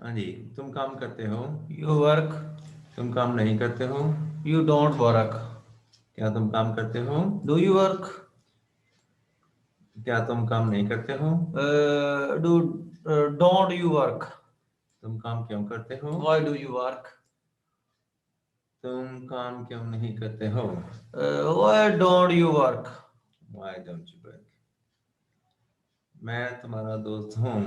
हाँ जी, तुम काम करते हो? You work. तुम काम नहीं करते हो? You don't work. क्या तुम काम करते हो? Do you work? क्या तुम काम नहीं करते हो? Don't you work? तुम काम क्यों करते हो? Why do you work? तुम काम क्यों नहीं करते हो? Why don't you work? Why don't you work? मैं तुम्हारा दोस्त हूँ।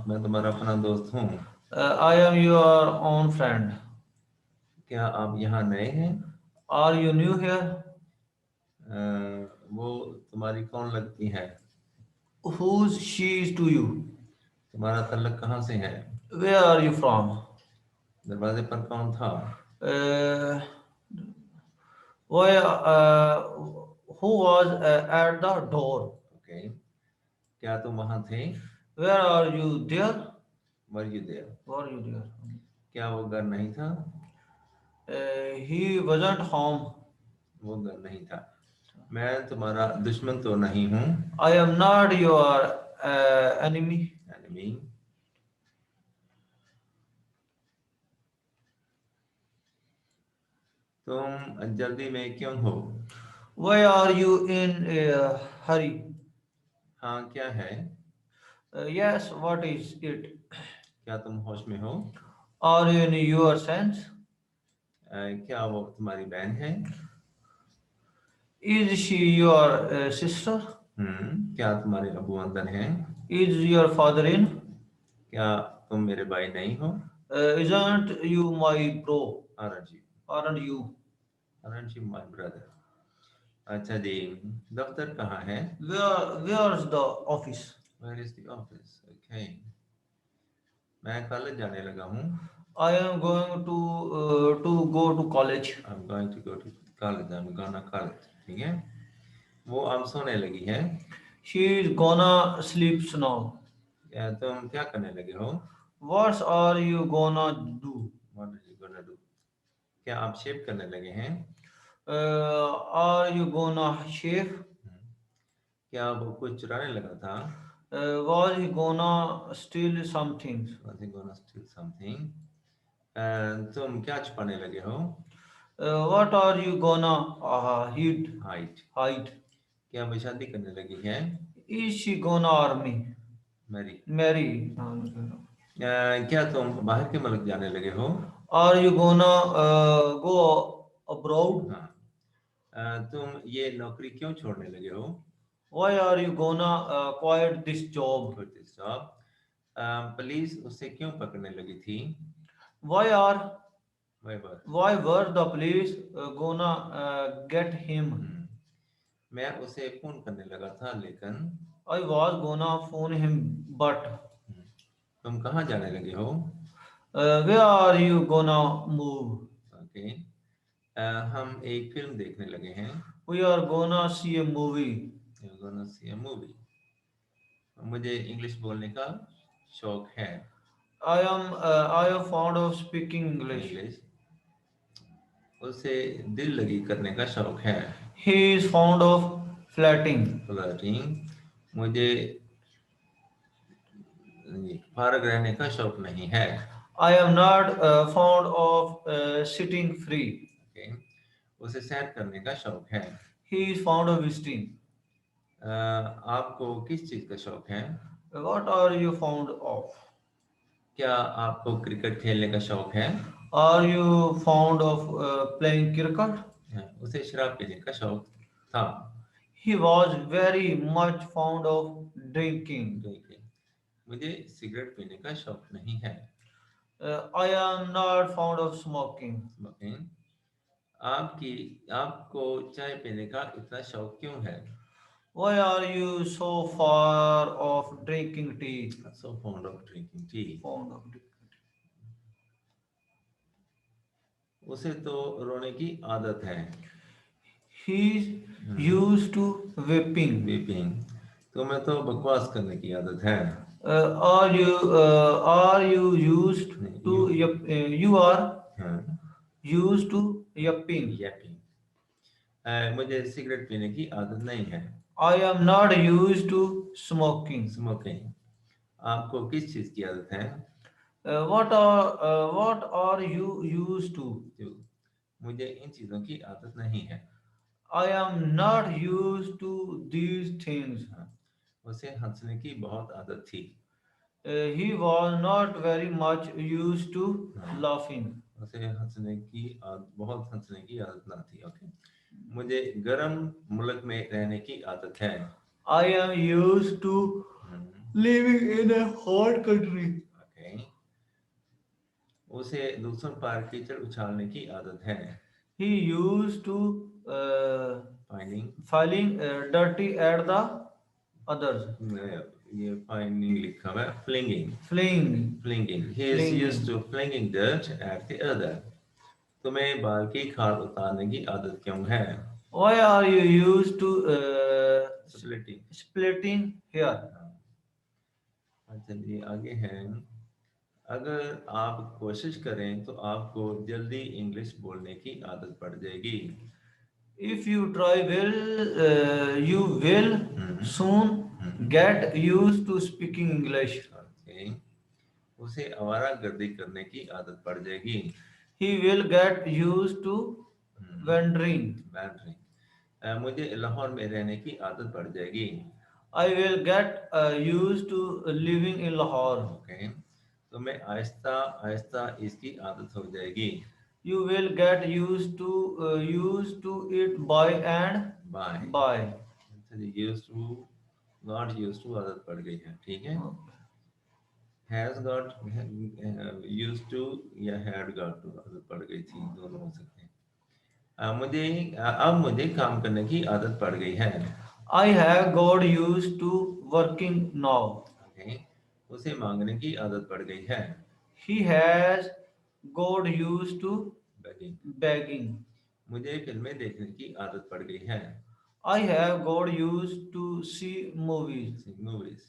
मैं तुम्हारा अपना दोस्त हूँ। I am your own friend. क्या आप यहाँ नए हैं? Are you new here? वो तुम्हारी कौन लगती है? Whose she is to you? तुम्हारा तल्लक कहाँ से है? Where are you from? दरवाजे पर कौन था? Uh, why? Who was at the door? Okay. क्या तुम वहाँ थे? Where are you there? Were you there? Were you there? क्या वो घर नहीं था? He wasn't home. वो घर नहीं था। मैं तुम्हारा दुश्मन तो नहीं हूँ? I am not your enemy. Enemy. तुम जल्दी में क्यों हो? Why are you in a hurry? हाँ, क्या है? Yes, what is it? क्या तुम होश में हो? Are you in your sense? क्या वो तुम्हारी बहन है? Is she your sister? क्या तुम्हारे अबू अंदर हैं? Is your father in? क्या तुम मेरे भाई नहीं हो? Isn't you my bro? आरंजी। Aren't you? आरंजी माय ब्रदर। अच्छा जी। दफ्तर कहाँ है? Where's the office? Where is the office? Okay. मैं कॉलेज जाने लगा हूँ। I am going to go to college. I am going to go to college. I am gonna college. ठीक है। वो अब सोने लगी है। She is gonna sleep now. तुम क्या करने लगे हो? What are you gonna do? What are you gonna do? क्या आप शेव करने लगे हैं? Are you gonna shave? क्या वो कुछ चुराने लगा था? Was he gonna steal something? Was he gonna steal something? तुम क्या छुपाने लगे हो? What are you gonna hide? Height. Hide? क्या वो शादी करने लगी है? Is she gonna army? Marry. Marry? क्या तुम बाहर के मुल्क जाने लगे हो? Are you gonna go abroad? हाँ। तुम ये नौकरी क्यों छोड़ने लगे हो? Why are you gonna quit this job? Quit this job. Police उसे क्यों पकड़ने लगी थी? Why are वह बात। why were the police gonna get him? मैं उसे फोन करने लगा था लेकिन। I was gonna phone him, but तुम कहाँ जाने लगे हो? where are you gonna move? Okay. हम एक फिल्म देखने लगे हैं। We are gonna see a movie. We're gonna see a movie. मुझे इंग्लिश बोलने का शौक है। I am fond of speaking English. English. उसे दिल लगी करने का शौक है। He is fond of flirting. Flirting. मुझे फारग रहने का शौक नहीं है। I am not fond of sitting free. Okay. उसे सैर करने का शौक है। He is fond of visiting. आपको किस चीज का शौक है? What are you fond of? क्या आपको क्रिकेट खेलने का शौक है? Are you fond of playing cricket? उसे शराब पीने का शौक था। He was very much fond of drinking. Drinking. मुझे सिगरेट पीने का शौक नहीं है। I am not fond of smoking. Smoking. आपकी आपको चाय पीने का इतना शौक क्यों है? Why are you so far of drinking tea? So fond of drinking tea. Fond of drinking. उसे तो रोने की आदत है। He used to whipping. Weeping. तुम्हें तो बकवास करने की आदत है। Are you used नहीं, to you are हाँ। used to yapping? यैपिंग। मुझे सिगरेट पीने की आदत नहीं है। I am not used to smoking. Smoking. आपको किस चीज की आदत है? what are you used to? जो मुझे इन चीजों की आदत नहीं है। I am not used to these things. हाँ, उसे हंसने की बहुत आदत थी। He was not very much used to हाँ, laughing. उसे बहुत हंसने की आदत ना थी। ओके, मुझे गर्म मुल्क में रहने की आदत है। I am used to living in a hot country. Okay, उसे दूसरों पर कीचड़ उछालने की आदत है। He used to fining, feeling dirty at the others. ये फाइनिंग लिखा हुआ है, flinging. Fling, flinging, he is used flinging. To flinging dirt at the other. तुम्हें बाल की खाल उतारने की आदत क्यों है? Why are you used to splitting. splitting hair? अच्छा जी, आगे है। अगर आप कोशिश करें तो आपको जल्दी इंग्लिश बोलने की आदत पड़ जाएगी। If you try well, you will soon get used to speaking English. Okay, उसे आवारागर्दी करने की आदत पड़ जाएगी। He will get used to wandering. बैंड्रिंग, मुझे लाहौर में रहने की आदत पड़ जाएगी। I will get used to living in Lahore. Okay, तुम्हें आहिस्ता आहिस्ता इसकी आदत हो जाएगी। You will get used to it by and by. by. अच्छा जी, used to, not used to आदत पड़ गई है, ठीक है। हैज गॉट, यूज्ड टू या हैड गॉट टू आदत पड़ गई थी, दोनों हो सकते हैं। अब मुझे काम करने की आदत पड़ गई है। I have got used to working now. Okay, उसे मांगने की आदत पड़ गई है। He has got used to begging, begging. मुझे फिल्में देखने की आदत पड़ गई है। I have got used to see movies. Movies,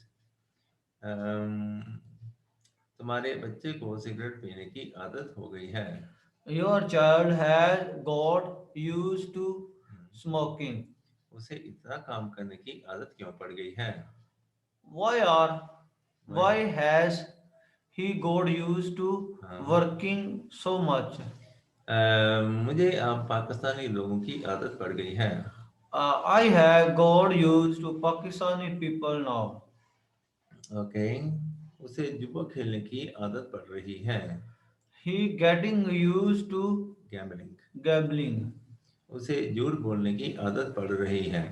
तुम्हारे बच्चे को सिगरेट पीने की आदत हो गई है। Your child has got used to smoking. उसे इतना काम करने की आदत क्यों पड़ गई है? Why has he got used to working so much? मुझे अब पाकिस्तानी लोगों की आदत पड़ गई है। I have got used to Pakistani people now. Okay, उसे जुआ खेलने की आदत पड़ रही है। He getting used to gambling, gambling. उसे झूठ बोलने की आदत पड़ रही है।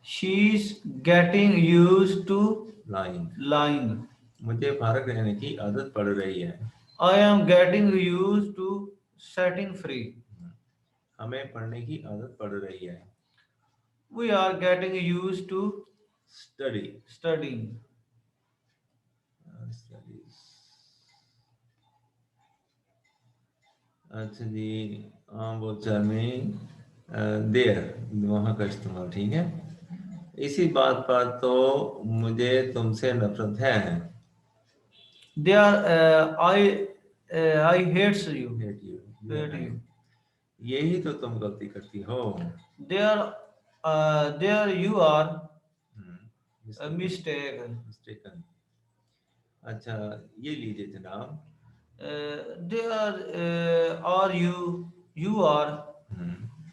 She's getting used to lying, lying. मुझे फारग रहने की आदत पड़ रही है। I am getting used to setting free. हमें पढ़ने की आदत पड़ रही है। We are getting used to study, studying. Studies. अच्छा जी, आम बोलचाल में देर, वहाँ का इस्तेमाल, ठीक है। इसी बात पर तो मुझे तुमसे नफरत है। There, I hates you. Hate you, Hate you. यही तो तुम गलती करती हो। There you are mistaken, mistaken. अच्छा, ये लीजिए जनाब। There are you are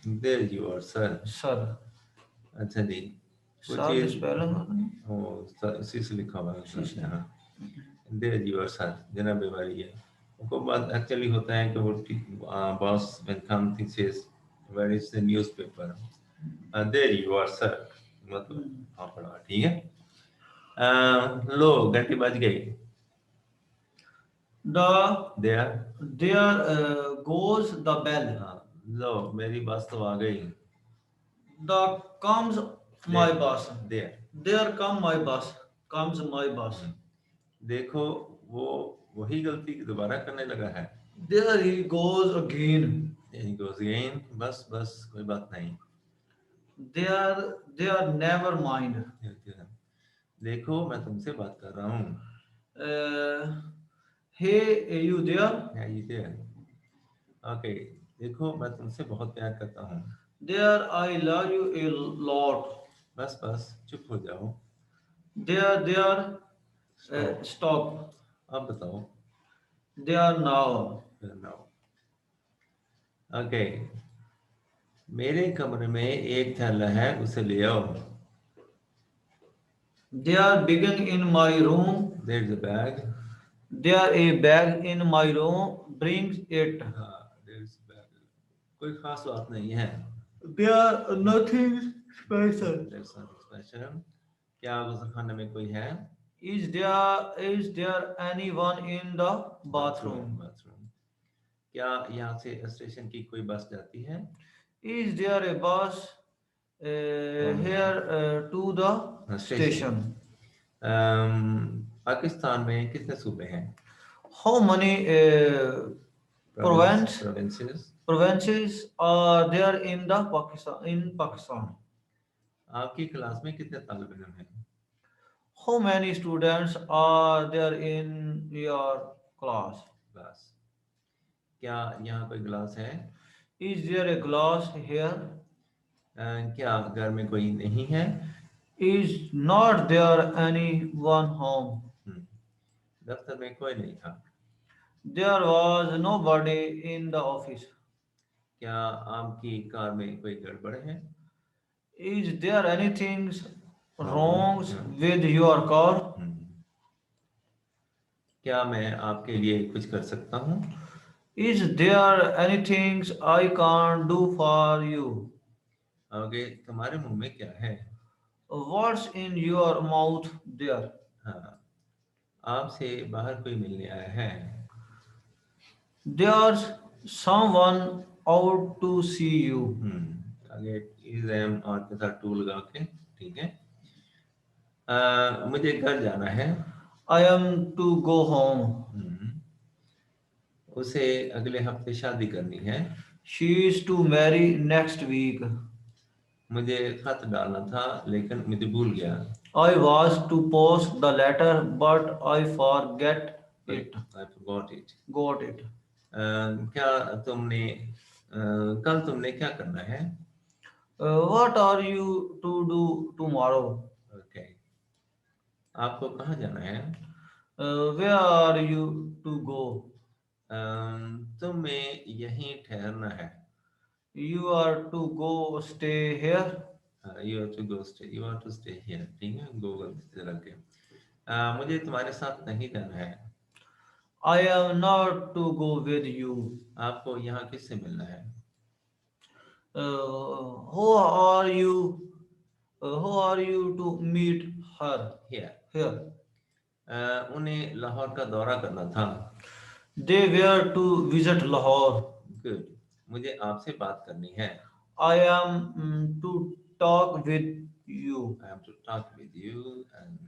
there you are sir. sir. अच्छा जी, कुछ Sir चीज spelling सी से लिखा हुआ है। हाँ, देयर यू आर सर, जनाब वाली है। उनको बात एक्चुअली होता है कि वो boss when something says where is the newspaper, there you are sir, मतलब हाँ पढ़ा, ठीक है। लो घंटी बज गई। There goes the bell. हाँ, लो मेरी बस तो आ गई। The comes my bus. There, There come my bus. Comes my bus. देखो वो वही गलती दोबारा करने लगा है। There he goes again. He goes again, बस बस कोई बात नहीं। They are never mind. देखो मैं तुमसे बात कर रहा हूँ। Hey, you there? Yeah, you there? Okay, देखो मैं तुमसे बहुत प्यार करता हूँ। There, I love you a lot. बस बस चुप हो जाओ। There, Stop. stop. अब बताओ। They are now. now. Okay. मेरे कमरे में एक थैला है, उसे ले आओ. They are big in my room. There's a bag. There a bag in my room. Brings it. हाँ, there's a bag. कोई खास बात नहीं है. There nothing special. There's something special. क्या उस खाने में कोई है? Is there anyone in the bathroom? Bathroom. क्या यहाँ से स्टेशन की कोई बस जाती है? Is there a bus here to the station? Pakistan में कितने सूबे हैं? How many provinces are there in the Pakistan? आपकी क्लास में कितने तालिब इल्म हैं? How many students are there in your class? Glass. क्या यहाँ कोई ग्लास है? Is there a glass here? क्या घर में कोई नहीं है? Is not there anyone home? दफ्तर में कोई नहीं था. There was nobody in the office. क्या आपकी कार में कोई गड़बड़ है? Is there anything wrong with your car? क्या मैं आपके लिए कुछ कर सकता हूँ? Is there anything I can do for you? आगे तुम्हारे मुंह में क्या है? What's in your mouth there? हाँ, आपसे बाहर कोई मिलने आया है. There's someone out to see you. आगे is am और के साथ टू लगा के, ठीक है. मुझे घर जाना है. I am to go home. उसे अगले हफ्ते शादी करनी है. She is to marry next week. मुझे खत डालना था लेकिन मुझे भूल गया. I was to post the letter but I forgot it. I forgot it. Got it. क्या तुमने कल तुमने क्या करना है? What are you to do tomorrow? Okay. आपको कहाँ जाना है? Where are you to go? तुम्हें यहीं ठहरना है. You are to go stay here. You are to go stay. You are to stay here. ठीक है, go गलती से लग गया. मुझे तुम्हारे साथ नहीं जाना है. I am not to go with you. आपको यहाँ किससे मिलना है? Who are you? Who are you to meet her? Here. Here. उन्हें लाहौर का दौरा करना था. They were to visit Lahore. Good. मुझे आपसे बात करनी है. I am to talk with you. I am to talk with you and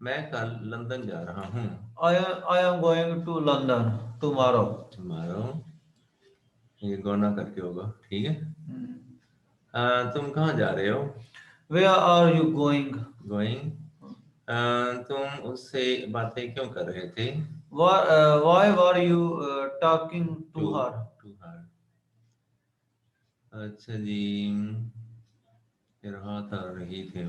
मैं कल लंदन जा रहा हूँ. I am going to London tomorrow. Tomorrow. ये गोना करके होगा, ठीक है. तुम कहाँ जा रहे हो? Where are you going? Going. तुम उससे बातें क्यों कर रहे थे? Why were you talking to her? To her. अच्छा जी. रहा था रही थे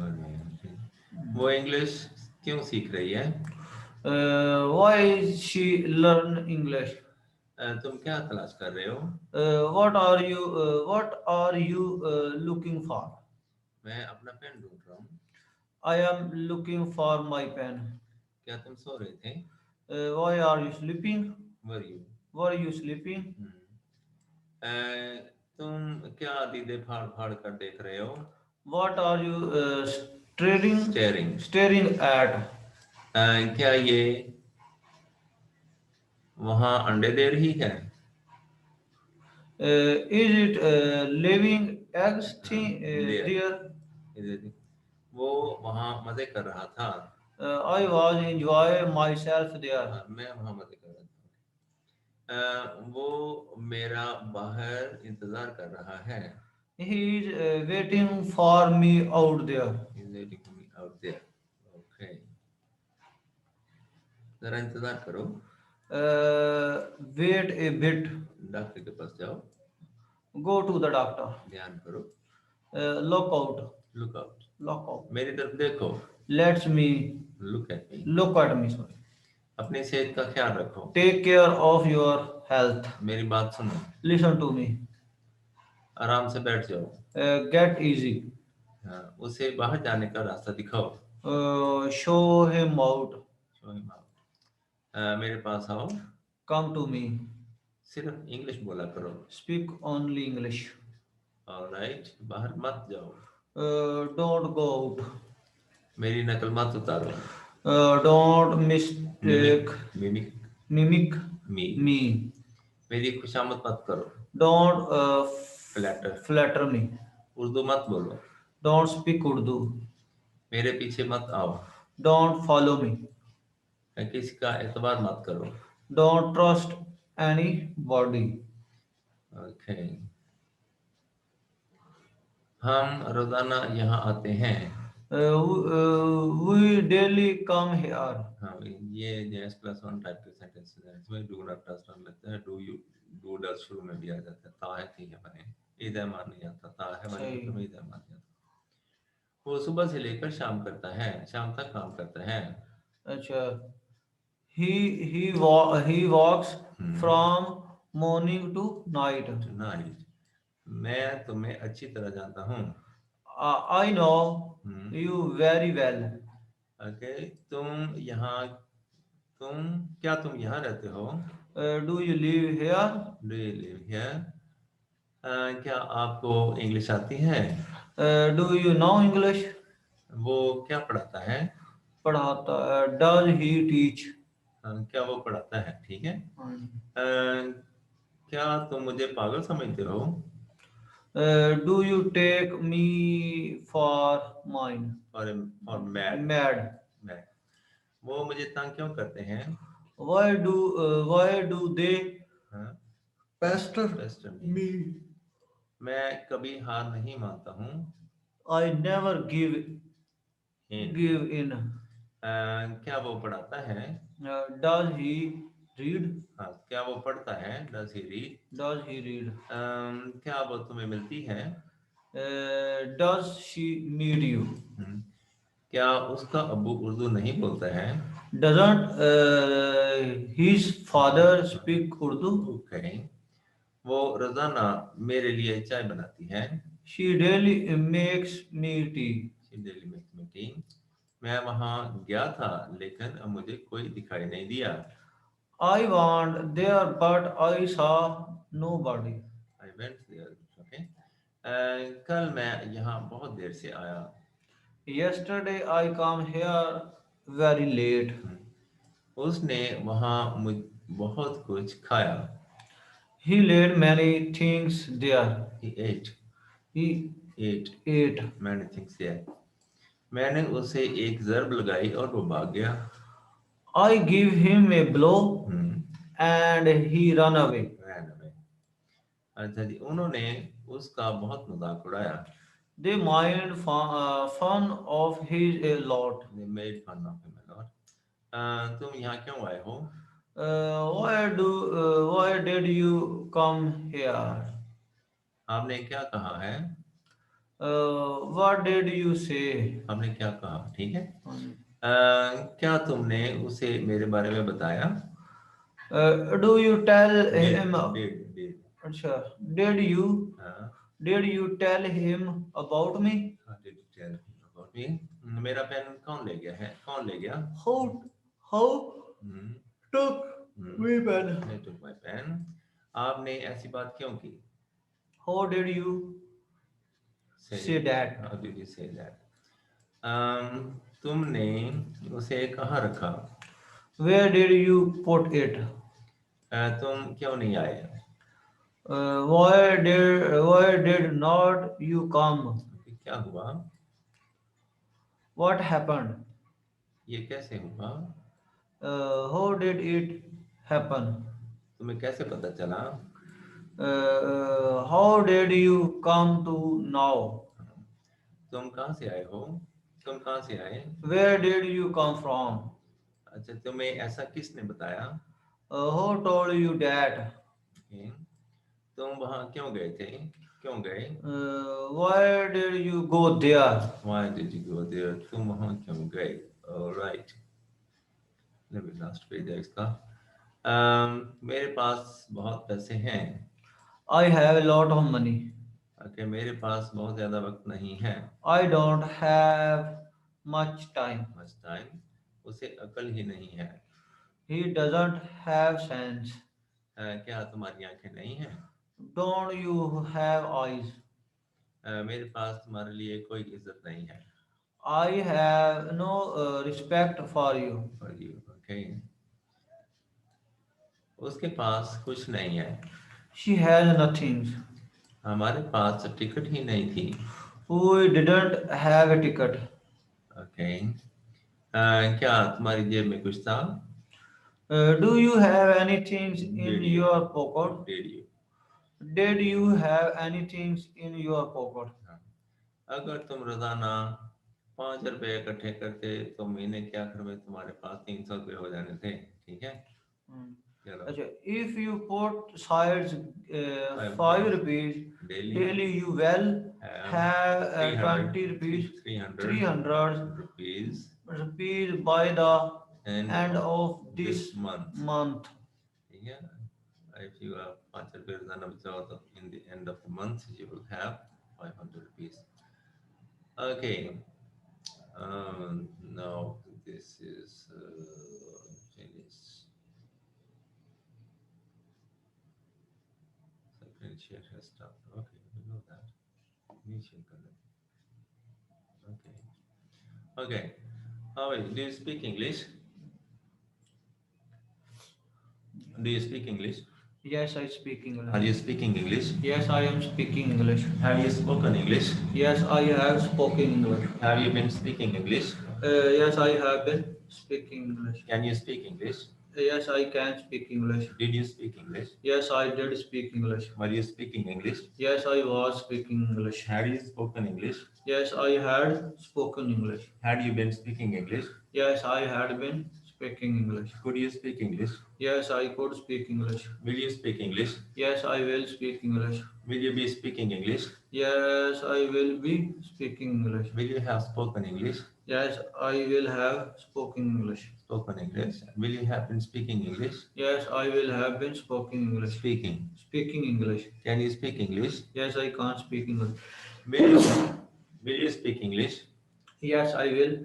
वो इंग्लिश क्यों सीख रही है? Why she learn English? तुम क्या तलाश कर रहे हो? What are you looking for? मैं अपना पेन ढूंढ रहा हूँ. I am looking for my pen. क्या तुम सो रहे थे? Why are you sleeping? Were you sleeping? तुम क्या दीदे फाड़ फाड़ कर देख रहे हो? What are you staring at? क्या ये वहाँ अंडे दे रही है? Is it laying eggs there? वो वहाँ मजे कर रहा था. I was enjoying myself there. मैं वहाँ मजे कर रहा था. वो मेरा बाहर इंतजार कर रहा है. He is waiting for me out there. He is waiting for me out there. Okay. जरा इंतजार करो. Wait a bit. डॉक्टर के पास जाओ. Go to the doctor. ध्यान करो. Look out. Look out. Look out. मेरी तरफ देखो. Let me Look at me. Look at me. Sorry. अपनी सेहत का ख्याल रखो। Take care of your health. मेरी बात सुनो। Listen to me. आराम से बैठ जाओ। Get easy. हाँ, उसे बाहर जाने का रास्ता दिखाओ। Show him out. Show him out. मेरे पास आओ। Come to me. सिर्फ इंग्लिश बोला करो। Speak only English. ऑलराइट, बाहर मत जाओ। Don't go out. मेरी नकल मत उतारो। Don't mistake mimic mimic me. me. मेरी खुशामद मत करो। Don't flatter. flatter me. Urdu मत बोलो। Don't speak Urdu. मेरे पीछे मत आओ। Don't follow me. किसी का एतबार मत करो। Don't trust anybody. ओके। हम रोजाना यहाँ आते हैं। We daily come here. हाँ, ये JS+1 टाइप के सेंटेंसेस हैं। इसमें डू नॉट ट्रस्ट लगता है। डू यू डू डज शुरू में भी आ जाता है। ता है थी है बने इधर मान नहीं आता। ता है बने सही। तो में इधर मान जाता। वो सुबह से लेकर शाम करता है, शाम तक काम करता है। अच्छा, he walks from morning to night. Night. मैं तुम्हें अच्छी तरह जानता हूँ। I know you very well. Okay. क्या तुम यहाँ रहते हो? Do you live here? Do you live here? क्या आपको इंग्लिश आती है? Do you know English? वो क्या पढ़ाता है? पढ़ाता does he teach? क्या वो पढ़ाता है? ठीक है। क्या तुम मुझे पागल समझते हो? Do you take me for mine? और मैड? मैड। वो मुझे तंग क्यों करते हैं? Why do they pester me? मैं कभी हार नहीं मानता हूँ। I never give in. क्या वो पढ़ाता है? Does he read? हाँ, क्या वो पढ़ता है? Does he read? Does he read? क्या वो तुम्हें मिलती है? Does she meet you? क्या उसका अब्बू उर्दू नहीं बोलता है? Doesn't his father speak Urdu? Okay. वो रोजाना मेरे लिए चाय बनाती है। She daily makes me tea. She daily makes me tea. मैं वहाँ गया था लेकिन अब मुझे कोई दिखाई नहीं दिया। I went there but I saw nobody. I went there. Okay. कल मैं यहाँ बहुत देर से आया। Yesterday I come here very late. उसने वहाँ बहुत कुछ खाया। He ate many things there. He ate. He ate many things there. मैंने उसे एक ज़रब लगाई और वो भाग गया। I give him a blow and he ran away. अच्छा जी, उन्होंने उसका बहुत मजाक उड़ाया। They made fun of his a lot. They made fun of him a lot. तुम यहाँ क्यों आए हो? Why did you come here? आपने क्या कहा है? What did you say? आपने क्या कहा? ठीक है। क्या तुमने उसे मेरे बारे में बताया? Do you tell him? Did. अच्छा, did you tell him about me? Did you tell him about me? मेरा पेन कौन ले गया है? कौन ले गया? How took me pen? I took my pen. आपने ऐसी बात क्यों की? How did you say that? How did you say that? तुमने उसे कहाँ रखा? Where did you put it? तुम क्यों नहीं आए? Why did not you come? क्या हुआ? What happened? ये कैसे हुआ? How did it happen? तुम्हें कैसे पता चला? How did you come to know? तुम कहाँ से आए हो? तुम कहाँ से आए? Where did you come from? अच्छा, तुम्हें ऐसा किसने बताया? Who told you that? तुम वहाँ क्यों गए थे? क्यों गए? Why did you go there? Why did you go there? तुम वहाँ क्यों गए? All right. लास्ट पेज है इसका। मेरे पास बहुत पैसे हैं। I have a lot of money. Okay, मेरे पास बहुत ज्यादा वक्त नहीं है। I don't have much time. Much time, उसे अकल ही नहीं है। He doesn't have sense. क्या तुम्हारी आंखें नहीं हैं? Don't you have eyes? मेरे पास तुम्हारे लिए कोई इज्जत नहीं है। I have no respect for you. For you, okay. उसके पास कुछ नहीं है। She has nothing. हमारे पास टिकट ही नहीं थी। We didn't have a ticket. Okay. क्या तुम्हारी जेब में कुछ था? Do you have anything in Did you? your pocket? Did you? Did you have anything in your pocket? हाँ। अगर तुम रोजाना 5 रुपए इकट्ठे करते तो महीने के आखिर में तुम्हारे पास 300 रुपए हो जाने थे। ठीक है, चलो। अच्छा, if you put sides 5 5 rupees daily daily, you will have 20 300 rupees, 300 300 rupees rupees by the and end of this month. month. ठीक है, if you have 5 रुपए रोजाना बचाओ तो in the end of the month you will have 500 rupees. Okay, now this is finished. Share has stopped. Okay, we know that. Initial color. Okay. Okay. How are you? Do you speak English? Do you speak English? Yes, I speak Are English. you speaking English? Yes, I am speaking English. Have you spoken English? Yes, I have spoken English. Have you been speaking English? Yes, I have been speaking English. Can you speak English? Yes, I can speak English. Did you speak English? Yes, I did speak English. Were you speaking English? Yes, I was speaking English. Had you spoken English? Yes, I had spoken English. Had you been speaking English? Yes, I had been speaking English. Could you speak English? Yes, I could speak English. Will you speak English? Yes, I will speak English. Will you be speaking English? Yes, I will be speaking English. Will you have spoken English? Yes, I will have spoken English. Spoken English. Will you have been speaking English? Yes, I will have been speaking English. Speaking. Speaking English. Can you speak English? Yes, I can't speak English. Will you speak English? Yes, I will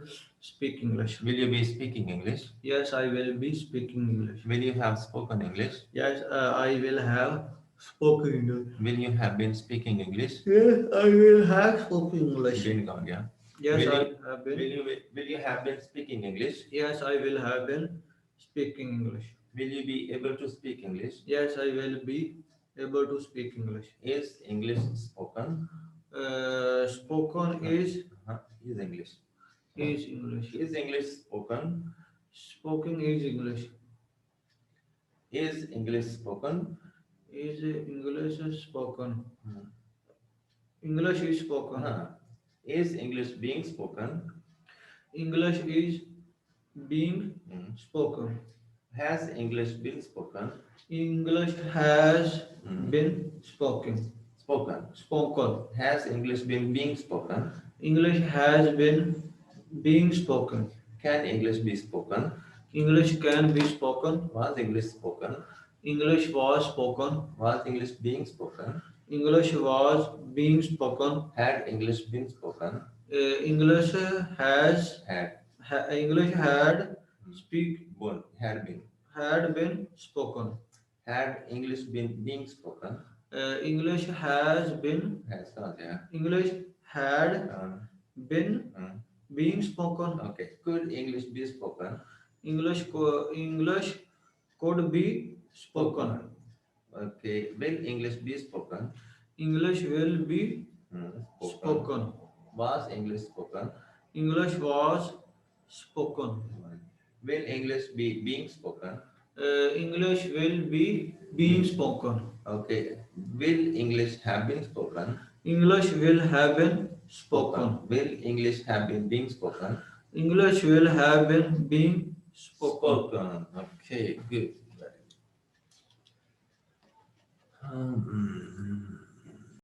speak English. Will you be speaking English? Yes, I will be speaking English. Will you have spoken English? Yes, I will have spoken English. Will you have been speaking English? Yes, I will have spoken English. Been gone, yeah. Yes, will I you, have been. Will you have been speaking English? Yes, I will have been speaking English. Will you be able to speak English? Yes, I will be able to speak English. Is English spoken? Spoken is Is English. Is English. Is English spoken? Spoken is English. Is English spoken? Is English spoken? Hmm. English is spoken. Is English being spoken? English is being spoken. Has English been spoken? English has been spoken. Spoken. Spoken. Has English been being spoken? English has been being spoken. Can English be spoken? English can be spoken. Was English spoken? English was spoken. Was English being spoken? English was being spoken. Had English been spoken? English has English had had been spoken. Had English been being spoken? English has been English had been being spoken. Okay. Could English be spoken? English could be spoken. Okay. Will English be spoken? English will be spoken. Was English spoken? English was spoken. Will English be being spoken? English will be being spoken. Okay. Will English have been spoken? English will have been spoken. Will English have been being spoken? English will have been being spoken. Okay, good.